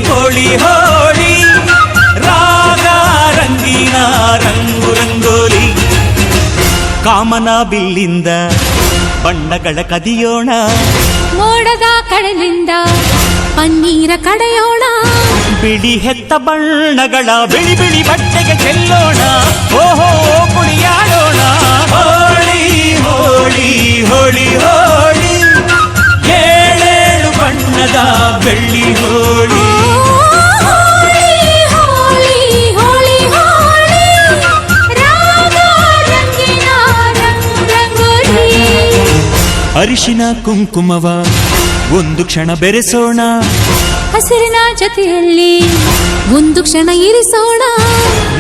ಹೋಳಿ ಹೋಳಿ ರಾಗ ರಂಗಿನ ರಂಗು ರಂಗೋಲಿ ಕಾಮನ ಬಿಲ್ಲಿಂದ ಬಣ್ಣಗಳ ಕದಿಯೋಣ ಮೋಡದ ಕಡಲಿಂದ ಪನ್ನೀರ ಕಡೆಯೋಣ ಬಿಳಿ ಹೆತ್ತ ಬಣ್ಣಗಳ ಬಿಳಿ ಬಿಳಿ ಬಟ್ಟೆಗೆ ಚೆಲ್ಲೋಣ ಓಹೋ ಕುಣಿಯಾಡೋಣ ಹೋಳಿ ಹೋಳಿ ಹೋಳಿ ಹೋಳಿ ಏಳೇಳು ಬಣ್ಣದ ಬೆಳ್ಳಿ ಹೋಳಿ ಅರಿಶಿನ ಕುಂಕುಮವ ಒಂದು ಕ್ಷಣ ಬೆರೆಸೋಣ ಹಸಿರಿನ ಜೊತೆಯಲ್ಲಿ ಒಂದು ಕ್ಷಣ ಇರಿಸೋಣ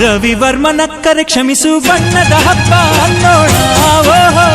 ರವಿವರ್ಮನಕ್ಕರೆ ಕ್ಷಮಿಸು ಬಣ್ಣದ ಹಬ್ಬ ಅನ್ನೋಣ ಓಹೋ